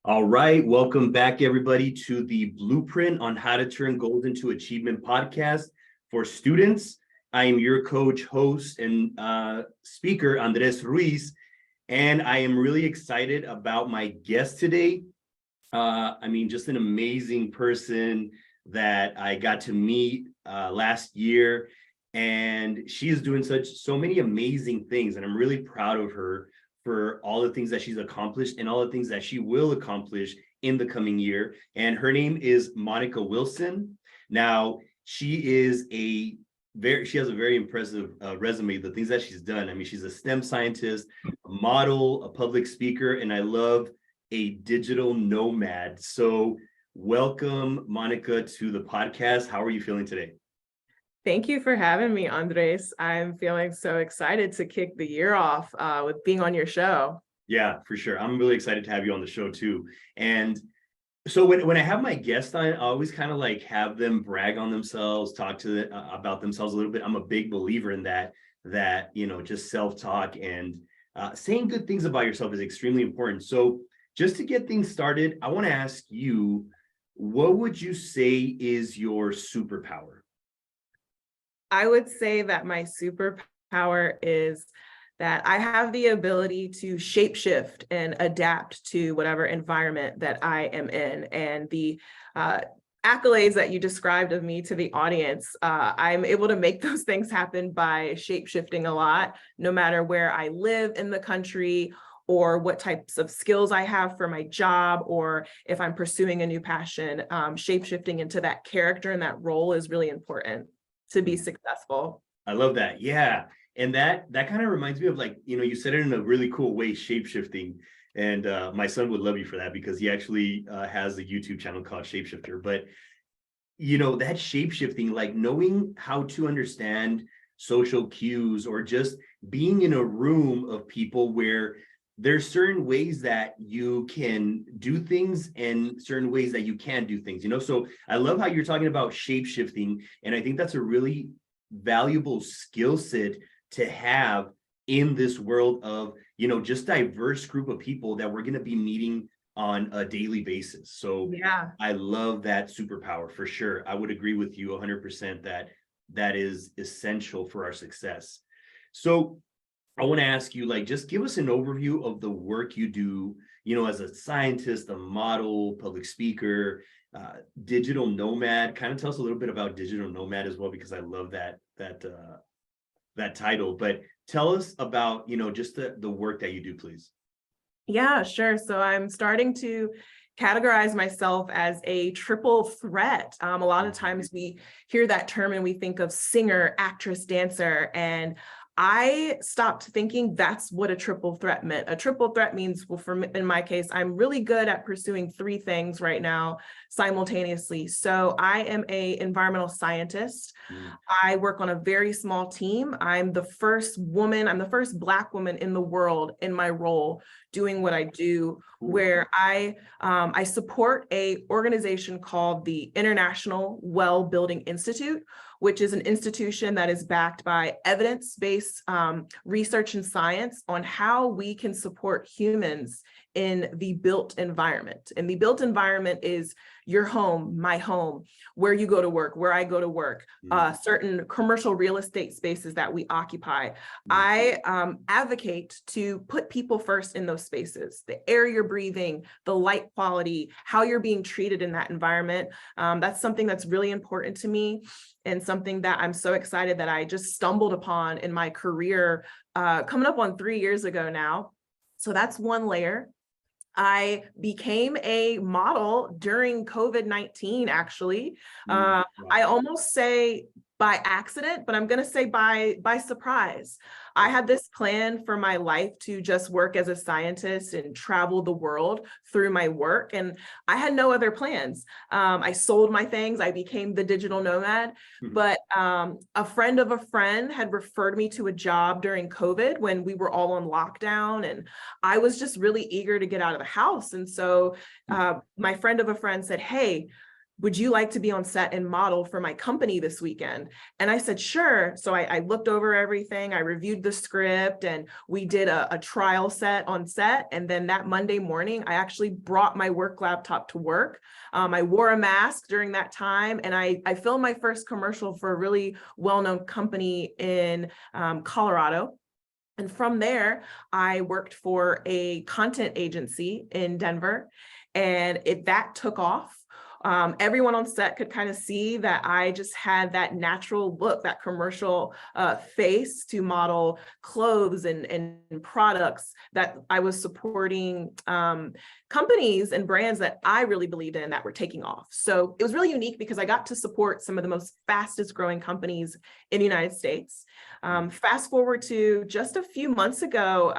All right, welcome back, everybody, to the Blueprint on How to Turn Goals into Achievement podcast for students. I am your coach, host, and speaker, Andres Ruiz, and I am really excited about my guest today. Just an amazing person that I got to meet last year, and she is doing so many amazing things, and I'm really proud of her for all the things that she's accomplished and all the things that she will accomplish in the coming year. And her name is Monica Wilson. Now, she has a very impressive resume, the things that she's done. I mean, she's a STEM scientist, a model, a public speaker, and I love a digital nomad. So welcome, Monica, to the podcast. How are you feeling today? Thank you for having me, Andres. I'm feeling so excited to kick the year off with being on your show. Yeah, for sure. I'm really excited to have you on the show too. And so when I have my guests on, I always kind of like have them brag on themselves, talk to about themselves a little bit. I'm a big believer in that just self-talk and saying good things about yourself is extremely important. So just to get things started, I want to ask you, what would you say is your superpower? I would say that my superpower is that I have the ability to shapeshift and adapt to whatever environment that I am in. And the accolades that you described of me to the audience, I'm able to make those things happen by shapeshifting a lot, no matter where I live in the country or what types of skills I have for my job, or if I'm pursuing a new passion. Shapeshifting into that character and that role is really important to be successful. I love that. Yeah. And that kind of reminds me of you said it in a really cool way, shape-shifting. And my son would love you for that because he actually has a YouTube channel called Shapeshifter. But, that shape-shifting, like knowing how to understand social cues or just being in a room of people where there's certain ways that you can do things and certain ways that you can't do things, So I love how you're talking about shape-shifting. And I think that's a really valuable skill set to have in this world of, just diverse group of people that we're going to be meeting on a daily basis. So Yeah. I love that superpower for sure. I would agree with you 100% that that is essential for our success. So I want to ask you, just give us an overview of the work you do, as a scientist, a model, public speaker, digital nomad. Kind of tell us a little bit about digital nomad as well, because I love that title. But tell us about, just the work that you do, please. Yeah, sure. So I'm starting to categorize myself as a triple threat. A lot of times we hear that term and we think of singer, actress, dancer, and I stopped thinking that's what a triple threat meant. A triple threat means, well, in my case, I'm really good at pursuing three things right now simultaneously. So I am an environmental scientist. I work on a very small team. I'm the first Black woman in the world in my role doing what I do, where I support a organization called the International Well Building Institute, which is an institution that is backed by evidence-based research and science on how we can support humans in the built environment. And the built environment is your home, my home, where you go to work, where I go to work, certain commercial real estate spaces that we occupy. I advocate to put people first in those spaces, the air you're breathing, the light quality, how you're being treated in that environment. That's something that's really important to me and something that I'm so excited that I just stumbled upon in my career coming up on 3 years ago now. So that's one layer. I became a model during COVID-19, actually. I almost say by accident, but I'm going to say by surprise. I had this plan for my life to just work as a scientist and travel the world through my work, and I had no other plans. I sold my things. I became the digital nomad, but a friend of a friend had referred me to a job during COVID when we were all on lockdown, and I was just really eager to get out of the house. And so my friend of a friend said, "Hey, would you like to be on set and model for my company this weekend? And I said, sure. So I looked over everything. I reviewed the script and we did a trial set on set. And then that Monday morning, I actually brought my work laptop to work. I wore a mask during that time, and I filmed my first commercial for a really well-known company in Colorado. And from there, I worked for a content agency in Denver, and that took off. Everyone on set could kind of see that I just had that natural look, that commercial face to model clothes and products that I was supporting, companies and brands that I really believed in that were taking off. So it was really unique because I got to support some of the most fastest growing companies in the United States. Fast forward to just a few months ago,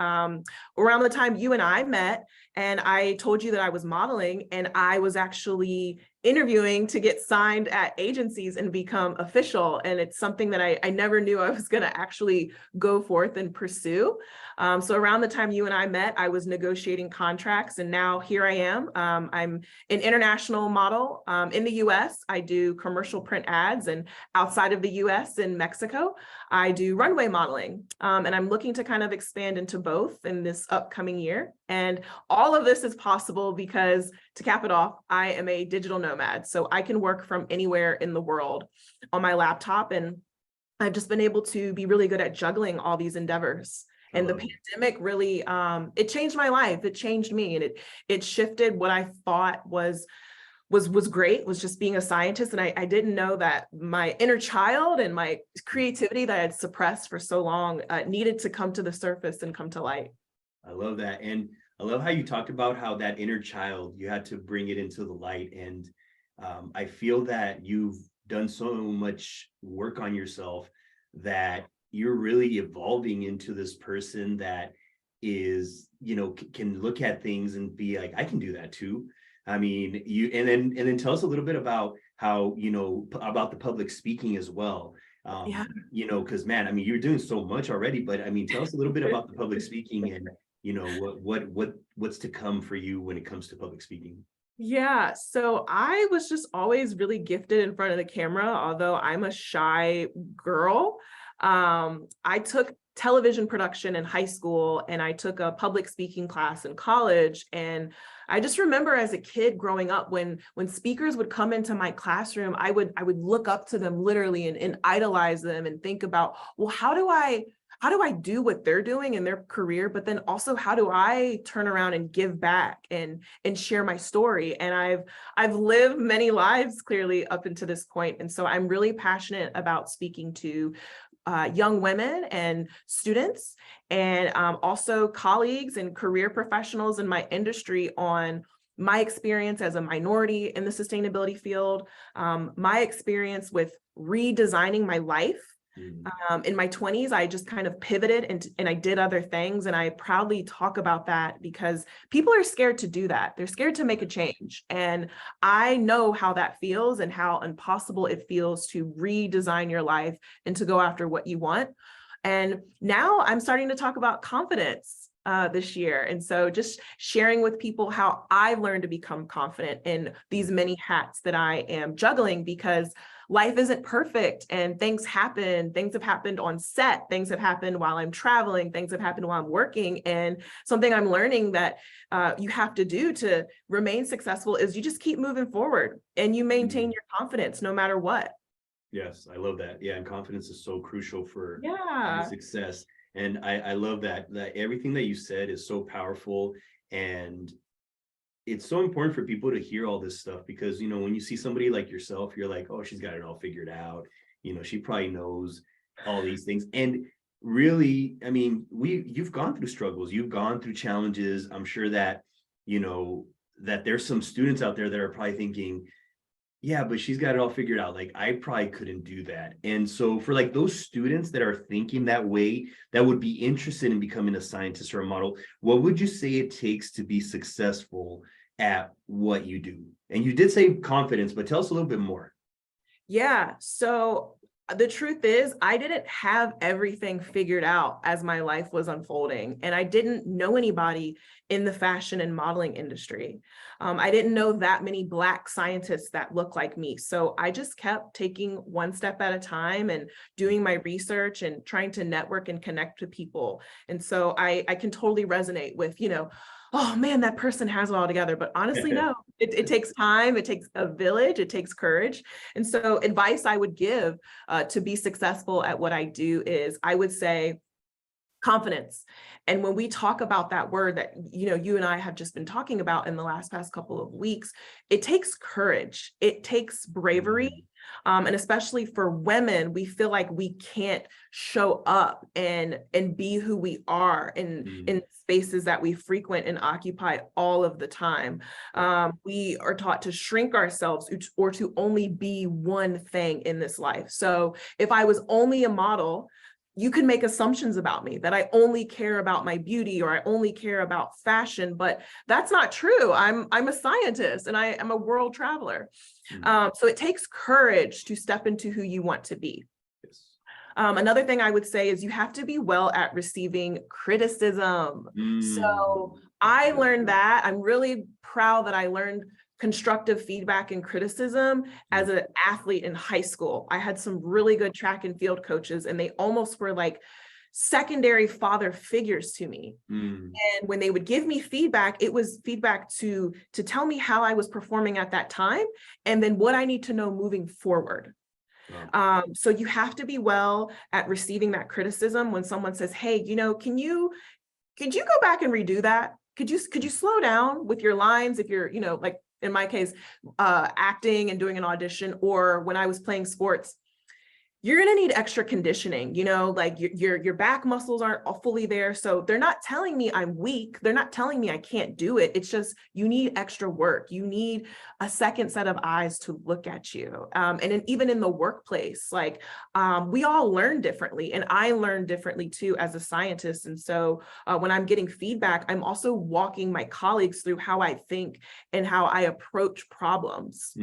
around the time you and I met, and I told you that I was modeling, and I was actually interviewing to get signed at agencies and become official. And it's something that I never knew I was going to actually go forth and pursue. So around the time you and I met, I was negotiating contracts, and now here I am. I'm an international model. In the US, I do commercial print ads, and outside of the US in Mexico, I do runway modeling. And I'm looking to kind of expand into both in this upcoming year. And all of this is possible because, to cap it off, I am a digital nomad. So I can work from anywhere in the world on my laptop. And I've just been able to be really good at juggling all these endeavors. And the pandemic really, it changed my life. It changed me, and it shifted what I thought was great, was just being a scientist. And I didn't know that my inner child and my creativity that I had suppressed for so long needed to come to the surface and come to light. I love that. And I love how you talked about how that inner child, you had to bring it into the light. And I feel that you've done so much work on yourself that you're really evolving into this person that is, can look at things and be like, I can do that too. I mean, and then tell us a little bit about how, about the public speaking as well. Yeah. Because man, I mean, you're doing so much already, but I mean, tell us a little bit about the public speaking and, what's to come for you when it comes to public speaking. Yeah, so I was just always really gifted in front of the camera, although I'm a shy girl. I took television production in high school, and I took a public speaking class in college. And I just remember as a kid growing up, when speakers would come into my classroom, I would look up to them literally and idolize them and think about, well, how do I do what they're doing in their career, but then also how do I turn around and give back and share my story? And I've lived many lives clearly up until this point. And so I'm really passionate about speaking to young women and students, and also colleagues and career professionals in my industry on my experience as a minority in the sustainability field, my experience with redesigning my life. In my 20s, I just kind of pivoted and I did other things. And I proudly talk about that because people are scared to do that. They're scared to make a change. And I know how that feels and how impossible it feels to redesign your life and to go after what you want. And now I'm starting to talk about confidence this year. And so just sharing with people how I've learned to become confident in these many hats that I am juggling, because life isn't perfect and things happen. Things have happened on set. Things have happened while I'm traveling. Things have happened while I'm working. And something I'm learning that you have to do to remain successful is you just keep moving forward and you maintain your confidence no matter what. Yes, I love that. Yeah, and confidence is so crucial for Yeah. success. And I love that everything that you said is so powerful, and it's so important for people to hear all this stuff because, when you see somebody like yourself, you're like, oh, she's got it all figured out. She probably knows all these things. And really, I mean, you've gone through struggles, you've gone through challenges. I'm sure that, that there's some students out there that are probably thinking, yeah, but she's got it all figured out. Like, I probably couldn't do that. And so for like those students that are thinking that way, that would be interested in becoming a scientist or a model, what would you say it takes to be successful at what you do? And you did say confidence, but tell us a little bit more. Yeah. So The truth is, I didn't have everything figured out as my life was unfolding, and I didn't know anybody in the fashion and modeling industry. I didn't know that many Black scientists that look like me. So I just kept taking one step at a time and doing my research and trying to network and connect with people. And so I can totally resonate with, oh man, that person has it all together. But honestly, no, it takes time, it takes a village, it takes courage. And so advice I would give to be successful at what I do is, I would say, confidence. And when we talk about that word that, you and I have just been talking about in the past couple of weeks, it takes courage, it takes bravery. And especially for women, we feel like we can't show up and be who we are in spaces that we frequent and occupy all of the time. We are taught to shrink ourselves or to only be one thing in this life. So if I was only a model, you can make assumptions about me that I only care about my beauty or I only care about fashion, but that's not true. I'm a scientist and I am a world traveler. So it takes courage to step into who you want to be. Yes. Another thing I would say is you have to be well at receiving criticism. So I learned that. I'm really proud that I learned constructive feedback and criticism as an athlete in high school. I had some really good track and field coaches, and they almost were like secondary father figures to me. And when they would give me feedback, it was feedback to tell me how I was performing at that time, and then what I need to know moving forward. Wow. So you have to be well at receiving that criticism when someone says, hey, could you go back and redo that? Could you slow down with your lines if you're, like in my case, acting and doing an audition, or when I was playing sports, you're going to need extra conditioning, like your back muscles aren't all fully there. So they're not telling me I'm weak. They're not telling me I can't do it. It's just, you need extra work. You need a second set of eyes to look at you. Even in the workplace, like we all learn differently, and I learn differently too as a scientist. And so when I'm getting feedback, I'm also walking my colleagues through how I think and how I approach problems.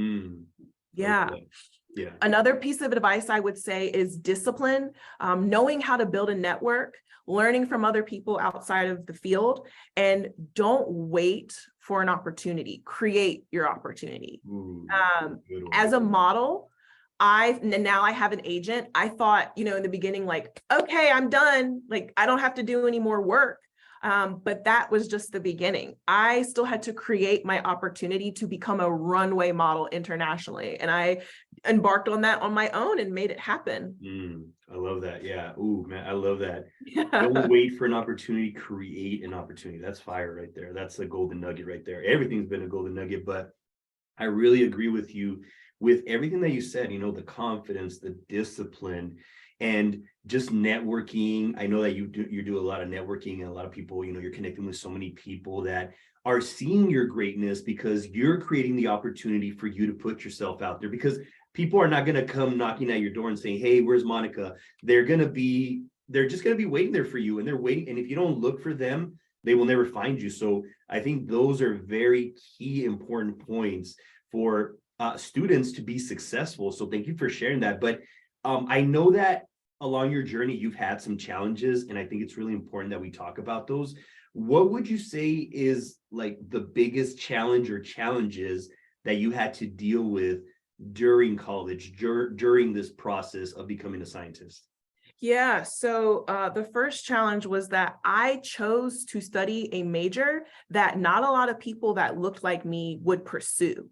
Yeah. Okay. Yeah. Another piece of advice I would say is discipline, knowing how to build a network, learning from other people outside of the field, and don't wait for an opportunity. Create your opportunity. As a model, now I have an agent. I thought, in the beginning, like, okay, I'm done. Like, I don't have to do any more work. But that was just the beginning. I still had to create my opportunity to become a runway model internationally. And I embarked on that on my own and made it happen. I love that. Yeah. Ooh, man, I love that. Yeah. Don't wait for an opportunity, create an opportunity. That's fire right there. That's a golden nugget right there. Everything's been a golden nugget, but I really agree with you with everything that you said, the confidence, the discipline, and just networking. I know that you do a lot of networking, and a lot of people, you're connecting with so many people that are seeing your greatness because you're creating the opportunity for you to put yourself out there, because people are not going to come knocking at your door and saying, hey, where's Monica? They're just going to be waiting there for you, and they're waiting. And if you don't look for them, they will never find you. So I think those are very key, important points for students to be successful. So thank you for sharing that. But I know that along your journey, you've had some challenges, and I think it's really important that we talk about those. What would you say is like the biggest challenge or challenges that you had to deal with during college, during this process of becoming a scientist? Yeah, so the first challenge was that I chose to study a major that not a lot of people that looked like me would pursue.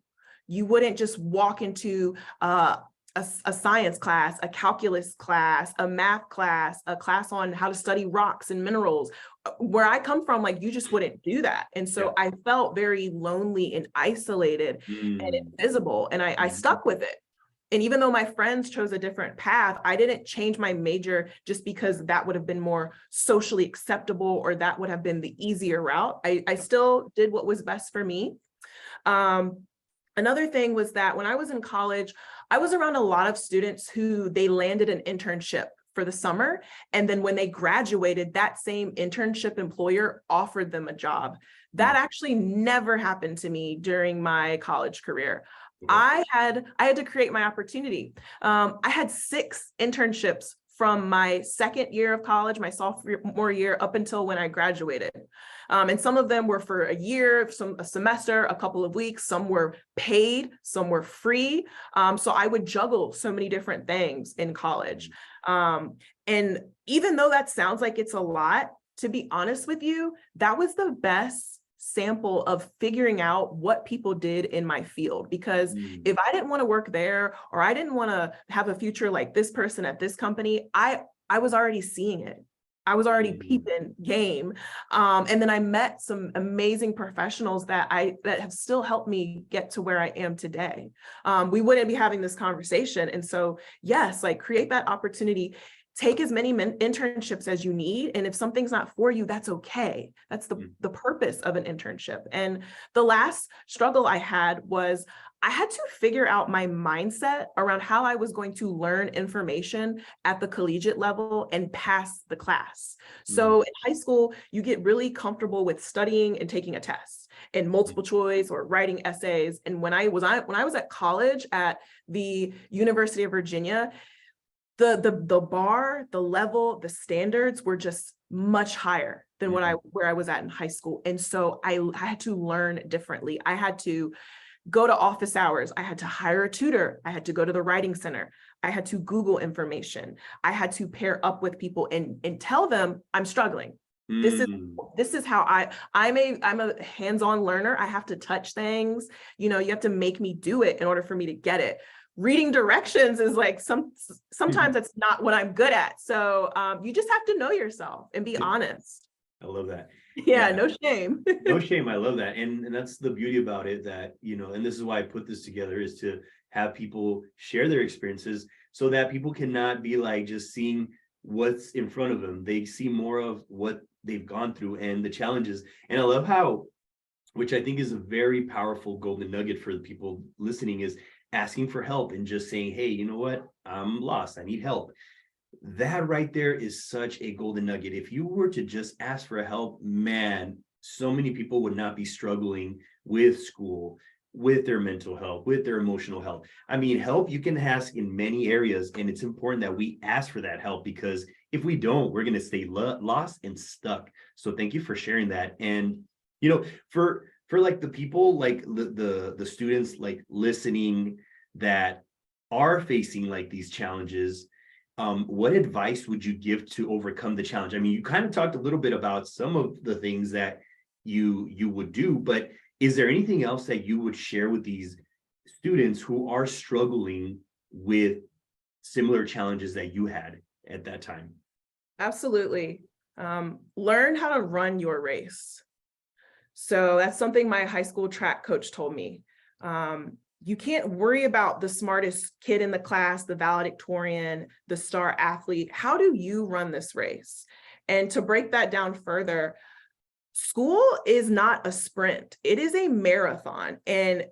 You wouldn't just walk into a science class, a calculus class, a math class, a class on how to study rocks and minerals. Where I come from, like, you just wouldn't do that. And so I felt very lonely and isolated and invisible, and I stuck with it. And even though my friends chose a different path, I didn't change my major just because that would have been more socially acceptable or that would have been the easier route. I still did what was best for me. Another thing was that when I was in college, I was around a lot of students who they landed an internship for the summer. And then when they graduated, that same internship employer offered them a job. That actually never happened to me during my college career. Okay. I had to create my opportunity. I had 6 internships from my second year of college, my sophomore year, up until when I graduated. And some of them were for a year, a semester, a couple of weeks, some were paid, some were free. So I would juggle so many different things in college. And even though that sounds like it's a lot, to be honest with you, that was the best sample of figuring out what people did in my field. Because if I didn't want to work there, or I didn't want to have a future like this person at this company, I was already seeing it. I was already peeping game. And then I met some amazing professionals that have still helped me get to where I am today. We wouldn't be having this conversation. And so, yes, like create that opportunity. Take as many internships as you need. And if something's not for you, that's okay. That's the purpose of an internship. And the last struggle I had was I had to figure out my mindset around how I was going to learn information at the collegiate level and pass the class. So in high school, you get really comfortable with studying and taking a test and multiple choice or writing essays. And when I was at college at the University of Virginia, the bar, the level, the standards were just much higher than where I was at in high school. And so I had to learn differently. I had to go to office hours. I had to hire a tutor. I had to go to the writing center. I had to Google information. I had to pair up with people and tell them I'm struggling. This is how I'm a hands-on learner. I have to touch things. You have to make me do it in order for me to get it. Reading directions is like sometimes that's not what I'm good at. So you just have to know yourself and be honest. I love that. Yeah, no shame. No shame. I love that. And that's the beauty about it, that, and this is why I put this together, is to have people share their experiences so that people cannot be like just seeing what's in front of them. They see more of what they've gone through and the challenges. And I love how, which I think is a very powerful golden nugget for the people listening, is asking for help and just saying, hey, you know what? I'm lost. I need help. That right there is such a golden nugget. If you were to just ask for help, man, so many people would not be struggling with school, with their mental health, with their emotional health. I mean, help you can ask in many areas, and it's important that we ask for that help, because if we don't, we're going to stay lost and stuck. So thank you for sharing that. And, for like the people, like the students like listening that are facing like these challenges, what advice would you give to overcome the challenge? I mean, you kind of talked a little bit about some of the things that you would do, but is there anything else that you would share with these students who are struggling with similar challenges that you had at that time? Absolutely. Learn how to run your race. So that's something my high school track coach told me. You can't worry about the smartest kid in the class, the valedictorian, the star athlete. How do you run this race? And to break that down further, school is not a sprint. It is a marathon. And,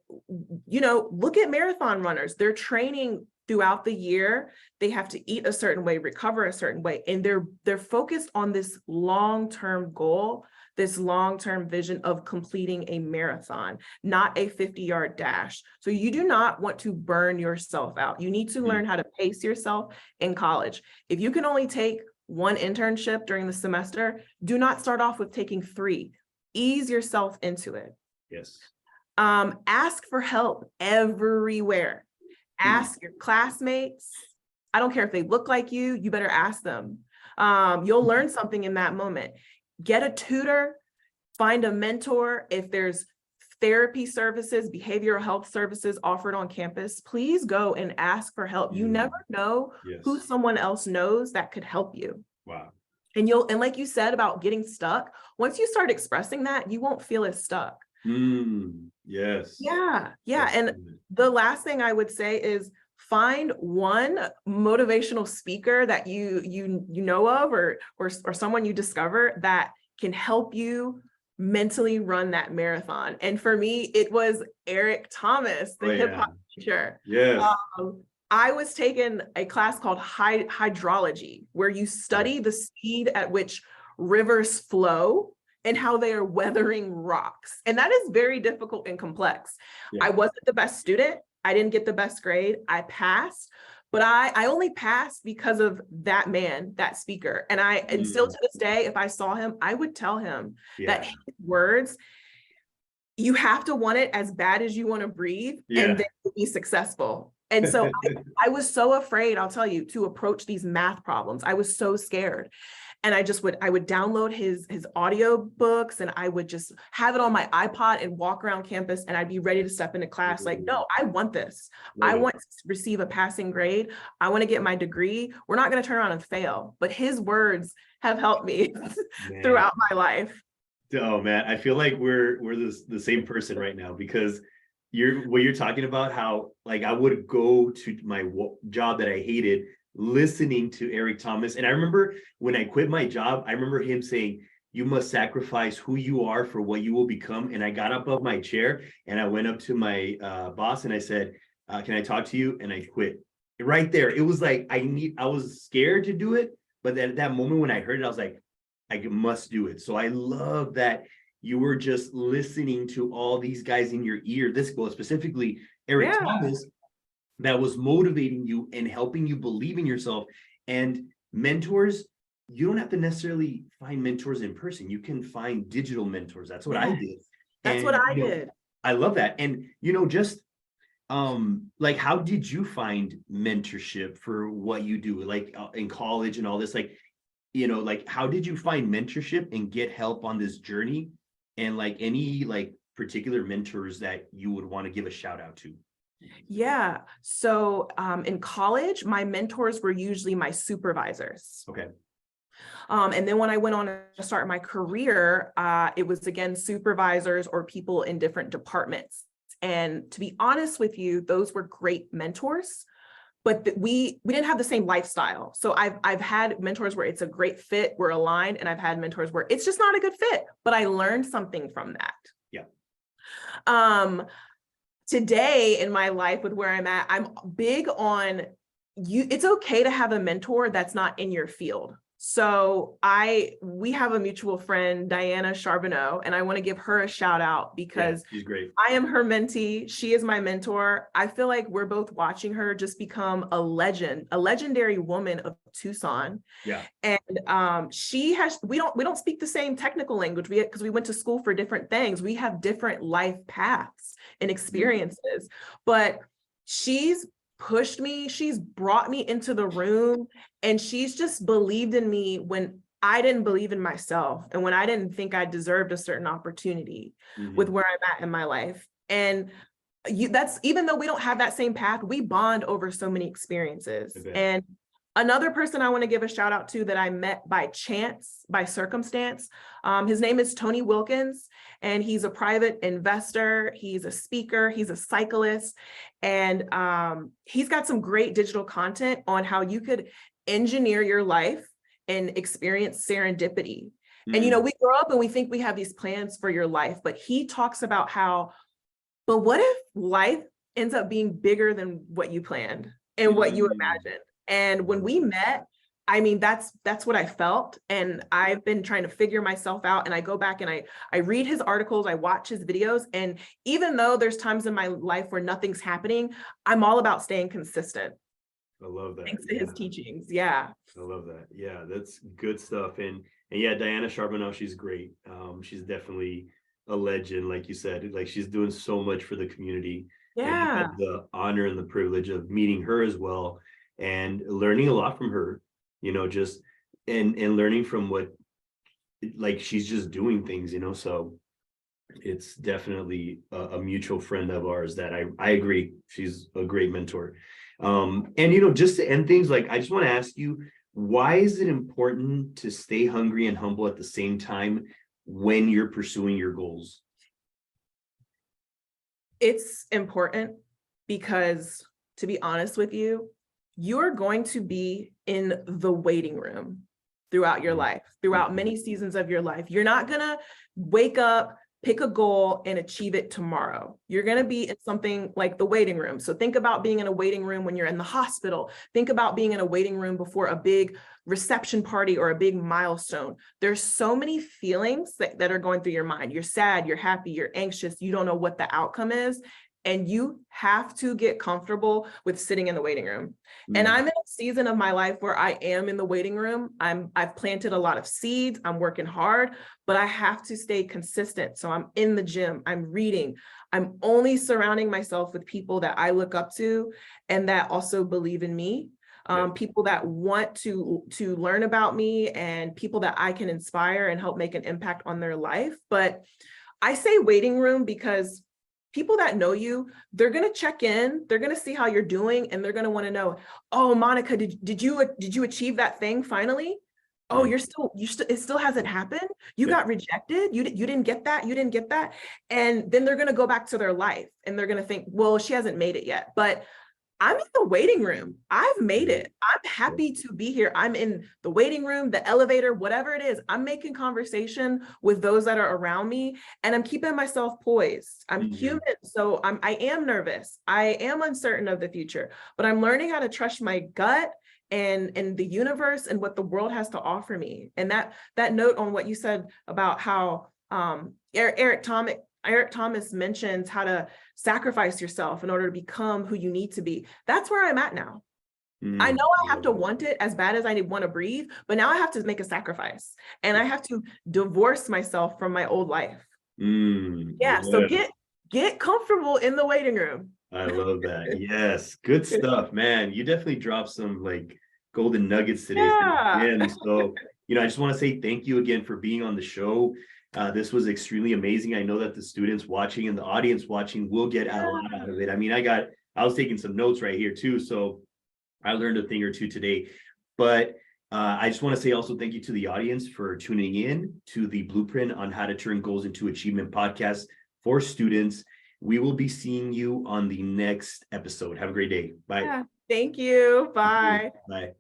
look at marathon runners. They're training throughout the year. They have to eat a certain way, recover a certain way. And they're focused on this long-term goal, this long-term vision of completing a marathon, not a 50-yard dash. So you do not want to burn yourself out. You need to learn how to pace yourself in college. If you can only take one internship during the semester, do not start off with taking 3. Ease yourself into it. Yes. Ask for help everywhere. Ask your classmates. I don't care if they look like you better ask them. You'll learn something in that moment. Get a tutor, find a mentor. If there's therapy services, behavioral health services offered on campus, please go and ask for help. You never know who someone else knows that could help you. Wow. And like you said about getting stuck, once you start expressing that, you won't feel as stuck. Yes. Yeah. Yes. And the last thing I would say is find one motivational speaker that you know of or someone you discover that can help you mentally run that marathon. And for me, it was Eric Thomas, the hip hop teacher. Yes. I was taking a class called hydrology, where you study the speed at which rivers flow and how they are weathering rocks. And that is very difficult and complex. I wasn't the best student. I didn't get the best grade. I passed, but I only passed because of that man, that speaker. And still to this day, if I saw him, I would tell him that his words, you have to want it as bad as you want to breathe, and then you'll be successful. And so I was so afraid, I'll tell you, to approach these math problems. I was so scared. And I would download his audio books, and I would just have it on my iPod and walk around campus, and I'd be ready to step into class. Like, no, I want this. I want to receive a passing grade. I want to get my degree. We're not going to turn around and fail. But his words have helped me throughout my life. Oh man, I feel like we're the same person right now, because you're talking about how, like, I would go to my job that I hated listening to Eric Thomas. And I remember when I quit my job, I remember him saying, you must sacrifice who you are for what you will become. And I got up off my chair and I went up to my boss and I said, can I talk to you? And I quit right there. It was like, I was scared to do it. But at that moment when I heard it, I was like, I must do it. So I love that you were just listening to all these guys in your ear. This was specifically Eric Thomas, that was motivating you and helping you believe in yourself. And mentors, you don't have to necessarily find mentors in person. You can find digital mentors. That's what I did. That's what I did. I love that. And, just like, how did you find mentorship for what you do, like in college and all this? Like, like, how did you find mentorship and get help on this journey? And like, any like particular mentors that you would want to give a shout out to? Yeah. So in college, my mentors were usually my supervisors. Okay. And then when I went on to start my career, it was again supervisors or people in different departments. And to be honest with you, those were great mentors, but we didn't have the same lifestyle. So I've had mentors where it's a great fit, we're aligned, and I've had mentors where it's just not a good fit, but I learned something from that. Yeah. Today in my life with where I'm at, I'm big on it's okay to have a mentor that's not in your field. So we have a mutual friend, Diana Charbonneau, and I want to give her a shout out because she's great. I am her mentee. She is my mentor. I feel like we're both watching her just become a legend, a legendary woman of Tucson. Yeah. And we don't speak the same technical language because we went to school for different things. We have different life paths and experiences, but she's pushed me, she's brought me into the room, and she's just believed in me when I didn't believe in myself and when I didn't think I deserved a certain opportunity with where I'm at in my life. And that's, even though we don't have that same path, we bond over so many experiences. And another person I want to give a shout out to that I met by chance, by circumstance, his name is Tony Wilkins, and he's a private investor. He's a speaker. He's a cyclist, and he's got some great digital content on how you could engineer your life and experience serendipity. And, we grow up and we think we have these plans for your life, but he talks about how, but what if life ends up being bigger than what you planned and what you imagined? And when we met, I mean, that's what I felt. And I've been trying to figure myself out. And I go back and I read his articles, I watch his videos. And even though there's times in my life where nothing's happening, I'm all about staying consistent. I love that. Thanks to his teachings. Yeah. I love that. Yeah, that's good stuff. And yeah, Diana Charbonneau, she's great. She's definitely a legend, like you said. Like, she's doing so much for the community. Yeah. And I had the honor and the privilege of meeting her as well and learning a lot from her, just and learning from what, like, she's just doing things, so it's definitely a mutual friend of ours that I agree. She's a great mentor. And, just to end things, like, I just want to ask you, why is it important to stay hungry and humble at the same time when you're pursuing your goals? It's important because, to be honest with you, you're going to be in the waiting room throughout your life, throughout many seasons of your life. You're not going to wake up, pick a goal, and achieve it tomorrow. You're going to be in something like the waiting room. So think about being in a waiting room when you're in the hospital. Think about being in a waiting room before a big reception party or a big milestone. There's so many feelings that are going through your mind. You're sad, you're happy, you're anxious, you don't know what the outcome is. and you have to get comfortable with sitting in the waiting room. And Mm. I'm in a season of my life where I am in the waiting room. I've planted a lot of seeds. I'm working hard, but I have to stay consistent. So I'm in the gym, I'm reading, I'm only surrounding myself with people that I look up to and that also believe in me. People that want to learn about me and people that I can inspire and help make an impact on their life. But I say waiting room because people that know you, they're going to check in, they're going to see how you're doing, and they're going to want to know, oh, Monica, did you achieve that thing finally? Oh, Mm. it still hasn't happened. You Yeah. got rejected. You didn't get that. You didn't get that. And then they're going to go back to their life and they're going to think, well, she hasn't made it yet. But I'm in the waiting room. I've made it. I'm happy to be here. I'm in the waiting room, the elevator, whatever it is. I'm making conversation with those that are around me and I'm keeping myself poised. I'm human, so I am nervous. I am uncertain of the future, but I'm learning how to trust my gut and the universe and what the world has to offer me. And that note on what you said about how Eric Thomas mentions how to sacrifice yourself in order to become who you need to be. That's where I'm at now. I know I have to want it as bad as I want to breathe, but now I have to make a sacrifice and I have to divorce myself from my old life. Yeah, so get comfortable in the waiting room. I love that. Yes, good stuff, man. You definitely dropped some like golden nuggets today. Yeah. And so, I just want to say thank you again for being on the show. This was extremely amazing. I know that the students watching and the audience watching will get a lot out of it. I mean, I was taking some notes right here too, so I learned a thing or two today. But I just want to say also thank you to the audience for tuning in to the Blueprint on How to Turn Goals into Achievement podcast for students. We will be seeing you on the next episode. Have a great day. Bye. Yeah. Thank you. Bye. Bye.